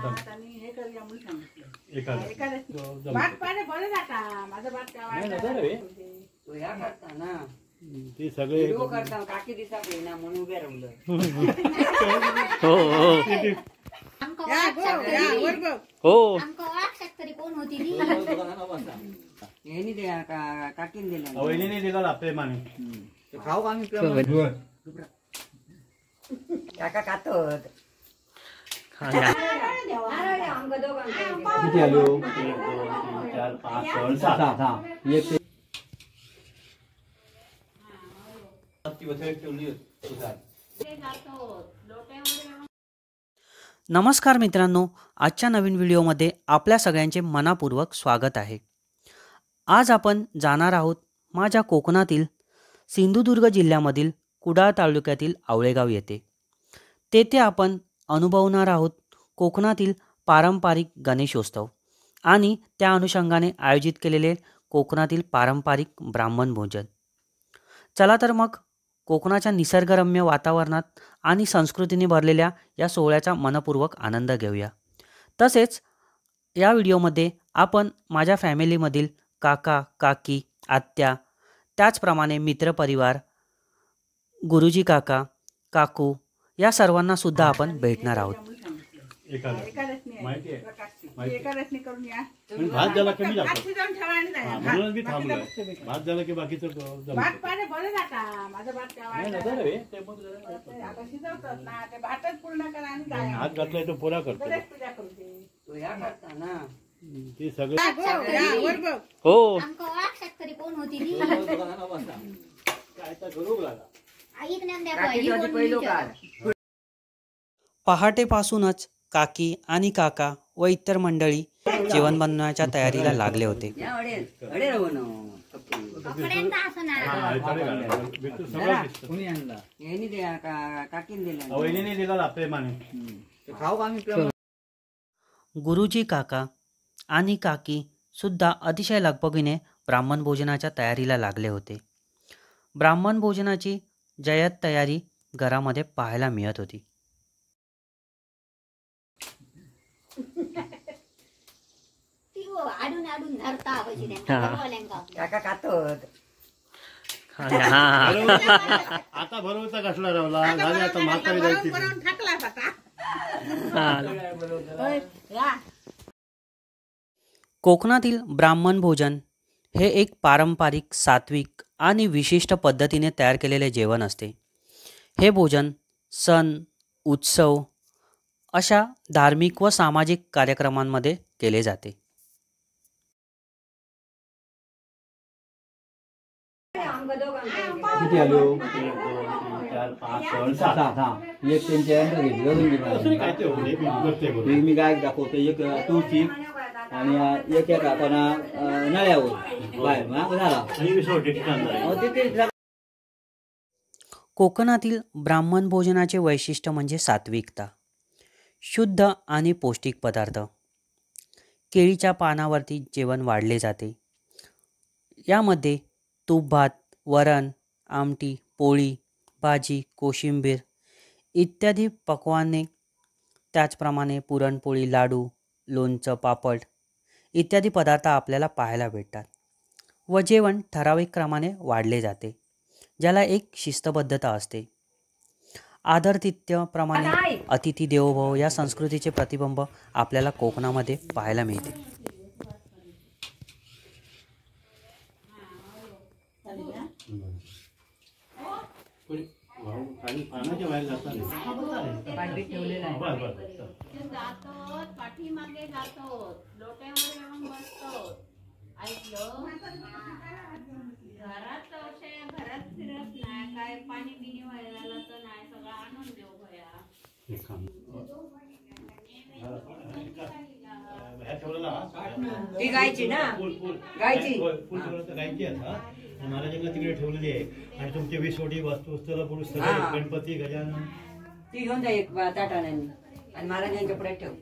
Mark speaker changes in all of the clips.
Speaker 1: हे करूया म्हणून सांगितलं. भात पाणी बरं जाता माझं भात काय तो या करता ना
Speaker 2: ते सगळे
Speaker 1: करता काकी दिसा ना म्हणून उभे राहिलं.
Speaker 2: हो हो हो
Speaker 1: यांनी द्या काकीन दिल्या
Speaker 2: वहिनीने दिला प्रेमाने
Speaker 1: खाऊ आम्ही काका खातो.
Speaker 2: किती आलो 1 2 3 4 5 6 7 एक
Speaker 3: नमस्कार मित्रांनो, आजच्या नवीन व्हिडिओमध्ये आपल्या सगळ्यांचे मनापूर्वक स्वागत आहे. आज आपण जाणार आहोत माझ्या कोकणातील सिंधुदुर्ग जिल्ह्यामधील कुडाळ तालुक्यातील आवळेगाव येथे. तेथे आपण अनुभवणार आहोत कोकणातील पारंपरिक गणेशोत्सव आणि त्या अनुषंगाने आयोजित केलेले कोकणातील पारंपरिक ब्राह्मण भोजन. चला तर मग कोकणाच्या निसर्गरम्य वातावरणात आणि संस्कृतीने भरलेल्या या सोहळ्याचा मनपूर्वक आनंद घेऊया. तसेच या व्हिडिओमध्ये आपण माझ्या फॅमिलीमधील काका, काकी, आत्या, त्याचप्रमाणे मित्रपरिवार, गुरुजी काका, काकू या सर्वांना सुद्धा आपण भेटणार आहोत.
Speaker 2: भात झाला कमी म्हणून मी थांबलोय. भात झाला की बाकीचं
Speaker 1: भात पाणी बरं जाता माझं भात काय भातच पूर्ण करा आणि
Speaker 2: हात घातलाय तो पुरा करतो.
Speaker 1: पूजा करते या करता ना
Speaker 2: ते सगळे
Speaker 3: हो पहाटेपासूनच काकी आणि काका व इतर मंडळी जेवण बनवण्याच्या तयारीला लागले होते.
Speaker 2: वहिनीने दिला प्रेमाने
Speaker 1: खाऊ आम्ही.
Speaker 3: गुरुजी काका आणि काकी सुद्धा अतिशय लगबगीने ब्राह्मण भोजनाच्या तयारीला लागले होते. ब्राह्मण भोजनाची जय्यत तयारी घरामध्ये पाहायला मिळत होती.
Speaker 1: काका खातो
Speaker 2: आता भरवता कसला रावला झाले आता म्हातारी जायची.
Speaker 3: कोकणातील ब्राह्मण भोजन हे एक पारंपरिक, सात्विक आणि विशिष्ट पद्धतीने तयार केलेले जेवण असते. हे भोजन सण, उत्सव अशा धार्मिक व सामाजिक कार्यक्रमांमध्ये केले जाते.
Speaker 2: किती आलो 1 2 3 4 5 6 एक त्यांच्या मी काय दाखवतो. एक तुळशी आणि एक एक आपण नळ्यावर बाहेर.
Speaker 3: कोकणातील ब्राह्मण भोजनाचे वैशिष्ट्य म्हणजे सात्विकता, शुद्ध आणि पौष्टिक पदार्थ. केळीच्या पानावरती जेवण वाढले जाते. यामध्ये तूप भात, वरण, आमटी, पोळी, भाजी, कोशिंबीर इत्यादी पक्वाने, त्याचप्रमाणे पुरणपोळी, लाडू, लोणचं, पापड इत्यादी पदार्थ आपल्याला पाहायला भेटतात. व जेवण ठराविक क्रमाने वाढले जाते, ज्याला एक शिस्तबद्धता असते. आदरातिथ्याप्रमाणे अतिथी देवो भव या संस्कृतीचे प्रतिबिंब आपल्याला कोकणामध्ये पाहायला मिळते.
Speaker 4: पाठीमागे जातो लोट्यावर येऊन बसतो. ऐकलं घरात घरात फिरत नाही, काय पाणी बिणी व्हायला तर नाही, सगळं आणून देऊ भया.
Speaker 1: ती गायची ना गायची
Speaker 2: महाराजांना तिकडे ठेवलेली आहे. आणि तुमचे विसोटी वस्तू पुरुष गणपती, गजानन
Speaker 1: ती घेऊन जा एक ताटाने आणि महाराजांच्या पुढे ठेव.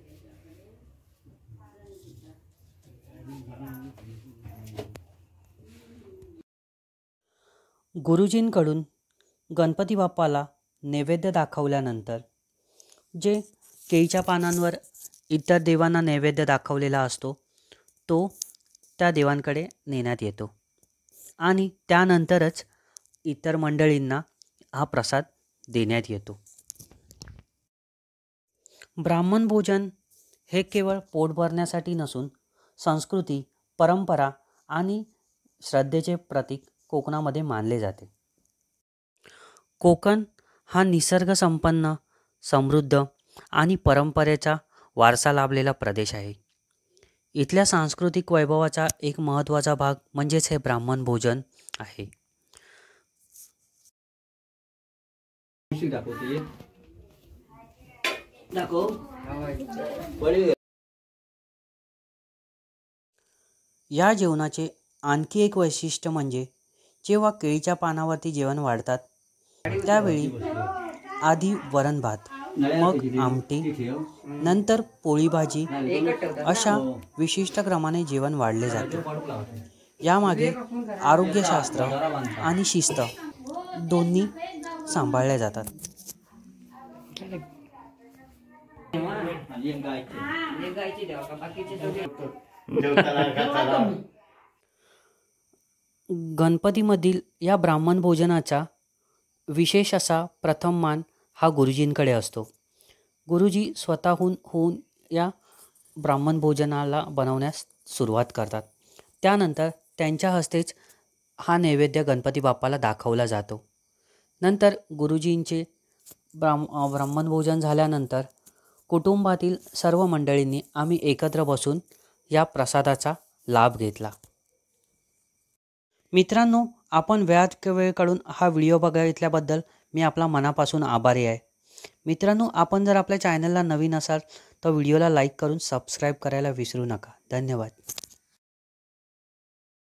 Speaker 3: गुरुजींकडून गणपती बाप्पाला नैवेद्य दाखवल्यानंतर जे केळीच्या पानांवर इतर देवांना नैवेद्य दाखवलेला असतो तो त्या देवांकडे नेण्यात येतो आणि त्यानंतरच इतर मंडळींना हा प्रसाद देण्यात येतो. ब्राह्मण भोजन हे केवळ पोट भरण्यासाठी नसून संस्कृती, परंपरा आणि श्रद्धेचे प्रतीक कोकणामध्ये मानले जाते. कोकण हा निसर्गसंपन्न, समृद्ध आणि परंपरेचा वारसा लाभलेला प्रदेश आहे. इथल्या सांस्कृतिक वैभवाचा एक महत्त्वाचा भाग म्हणजेच हे ब्राह्मण भोजन आहे. या जेवणाचे आणखी एक वैशिष्ट्य म्हणजे जेव्हा केळीच्या पानावरती जेवण वाढतात त्यावेळी आधी वरण भात, मग आमटी, नंतर पोळी भाजी अशा विशिष्ट क्रमाने जेवण वाढले जाते. यामागे आरोग्यशास्त्र आणि शिस्त दोन्ही सांभाळले जातात. गणपतीमधील या ब्राह्मण भोजनाचा विशेष असा प्रथम मान हा गुरुजींकडे असतो. गुरुजी स्वतःहून होऊन या ब्राह्मण भोजनाला बनवण्यास सुरुवात करतात. त्यानंतर त्यांच्या हस्तेच हा नैवेद्य गणपती बाप्पाला दाखवला जातो. नंतर गुरुजींचे ब्राह्मण भोजन झाल्यानंतर कुटुंबातील सर्व मंडळींनी आम्ही एकत्र बसून या प्रसादाचा लाभ घेतला. मित्रांनो, आपण वेळात वेळ काढून हा व्हिडिओ बघितल्याबद्दल मी आपला मनापासून आभारी आहे. मित्रांनो, आपण जर आपल्या चॅनलला नवीन असाल तर व्हिडिओला लाईक करून सबस्क्राईब करायला विसरू नका. धन्यवाद.